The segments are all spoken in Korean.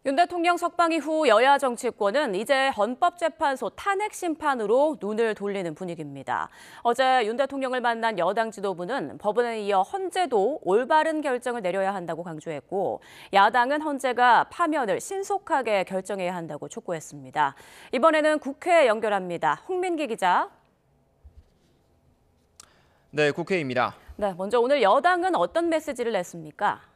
윤 대통령 석방 이후 여야 정치권은 이제 헌법재판소 탄핵 심판으로 눈을 돌리는 분위기입니다. 어제 윤 대통령을 만난 여당 지도부는 법원에 이어 헌재도 올바른 결정을 내려야 한다고 강조했고, 야당은 헌재가 파면을 신속하게 결정해야 한다고 촉구했습니다. 이번에는 국회에 연결합니다. 홍민기 기자. 네, 국회입니다. 네, 먼저 오늘 여당은 어떤 메시지를 냈습니까?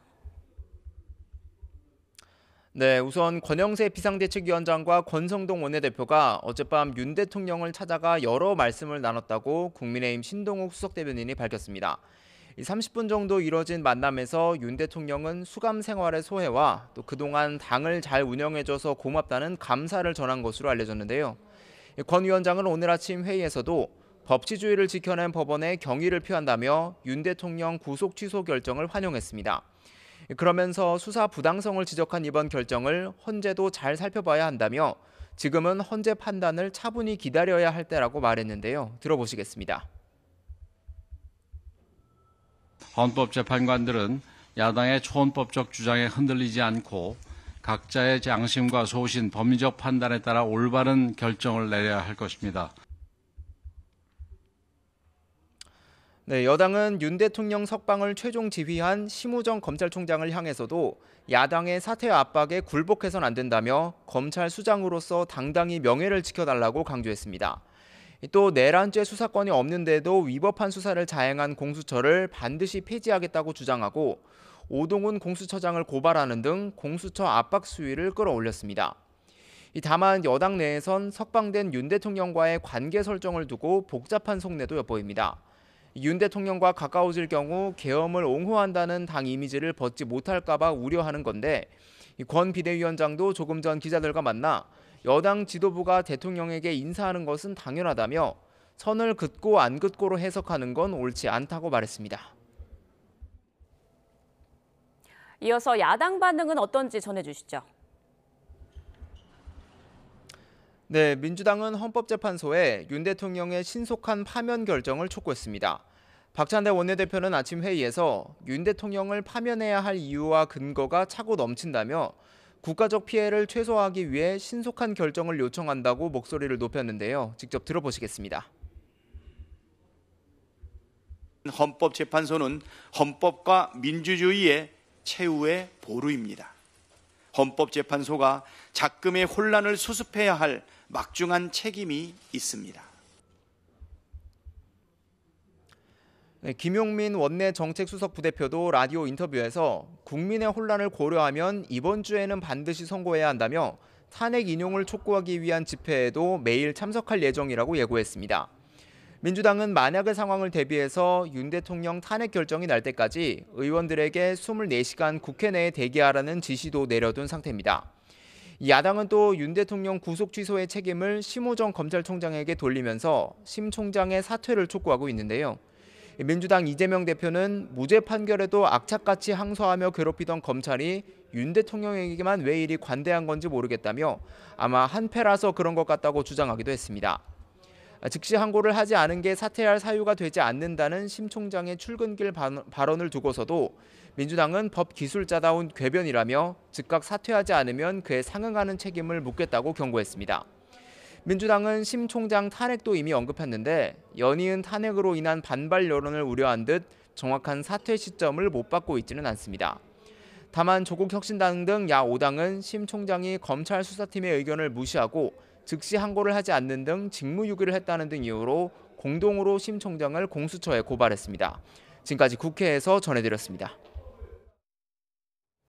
네, 우선 권영세 비상대책위원장과 권성동 원내대표가 어젯밤 윤 대통령을 찾아가 여러 말씀을 나눴다고 국민의힘 신동욱 수석대변인이 밝혔습니다. 30분 정도 이뤄진 만남에서 윤 대통령은 수감 생활의 소회와 또 그동안 당을 잘 운영해줘서 고맙다는 감사를 전한 것으로 알려졌는데요. 권 위원장은 오늘 아침 회의에서도 법치주의를 지켜낸 법원에 경의를 표한다며 윤 대통령 구속 취소 결정을 환영했습니다. 그러면서 수사 부당성을 지적한 이번 결정을 헌재도 잘 살펴봐야 한다며 지금은 헌재 판단을 차분히 기다려야 할 때라고 말했는데요. 들어보시겠습니다. 헌법재판관들은 야당의 초헌법적 주장에 흔들리지 않고 각자의 양심과 소신, 법리적 판단에 따라 올바른 결정을 내려야 할 것입니다. 네, 여당은 윤 대통령 석방을 최종 지휘한 심우정 검찰총장을 향해서도 야당의 사퇴 압박에 굴복해선 안 된다며 검찰 수장으로서 당당히 명예를 지켜달라고 강조했습니다. 또 내란죄 수사권이 없는데도 위법한 수사를 자행한 공수처를 반드시 폐지하겠다고 주장하고 오동훈 공수처장을 고발하는 등 공수처 압박 수위를 끌어올렸습니다. 다만 여당 내에선 석방된 윤 대통령과의 관계 설정을 두고 복잡한 속내도 엿보입니다. 윤 대통령과 가까워질 경우 계엄을 옹호한다는 당 이미지를 벗지 못할까 봐 우려하는 건데, 권 비대위원장도 조금 전 기자들과 만나 여당 지도부가 대통령에게 인사하는 것은 당연하다며 선을 긋고 안 긋고로 해석하는 건 옳지 않다고 말했습니다. 이어서 야당 반응은 어떤지 전해주시죠. 네, 민주당은 헌법재판소에 윤 대통령의 신속한 파면 결정을 촉구했습니다. 박찬대 원내대표는 아침 회의에서 윤 대통령을 파면해야 할 이유와 근거가 차고 넘친다며 국가적 피해를 최소화하기 위해 신속한 결정을 요청한다고 목소리를 높였는데요. 직접 들어보시겠습니다. 헌법재판소는 헌법과 민주주의의 최후의 보루입니다. 헌법재판소가 작금의 혼란을 수습해야 할 막중한 책임이 있습니다. 네, 김용민 원내 정책수석 부대표도 라디오 인터뷰에서 국민의 혼란을 고려하면 이번 주에는 반드시 선고해야 한다며 탄핵 인용을 촉구하기 위한 집회에도 매일 참석할 예정이라고 예고했습니다. 민주당은 만약의 상황을 대비해서 윤 대통령 탄핵 결정이 날 때까지 의원들에게 24시간 국회 내에 대기하라는 지시도 내려둔 상태입니다. 야당은 또 윤 대통령 구속 취소의 책임을 심우정 검찰총장에게 돌리면서 심 총장의 사퇴를 촉구하고 있는데요. 민주당 이재명 대표는 무죄 판결에도 악착같이 항소하며 괴롭히던 검찰이 윤 대통령에게만 왜 이리 관대한 건지 모르겠다며 아마 한패라서 그런 것 같다고 주장하기도 했습니다. 즉시 항고를 하지 않은 게 사퇴할 사유가 되지 않는다는 심 총장의 출근길 발언을 두고서도 민주당은 법 기술자다운 궤변이라며 즉각 사퇴하지 않으면 그에 상응하는 책임을 묻겠다고 경고했습니다. 민주당은 심 총장 탄핵도 이미 언급했는데 연이은 탄핵으로 인한 반발 여론을 우려한 듯 정확한 사퇴 시점을 못 받고 있지는 않습니다. 다만 조국혁신당 등 야 5당은 심 총장이 검찰 수사팀의 의견을 무시하고 즉시 항고를 하지 않는 등 직무유기를 했다는 등 이유로 공동으로 심 총장을 공수처에 고발했습니다. 지금까지 국회에서 전해드렸습니다.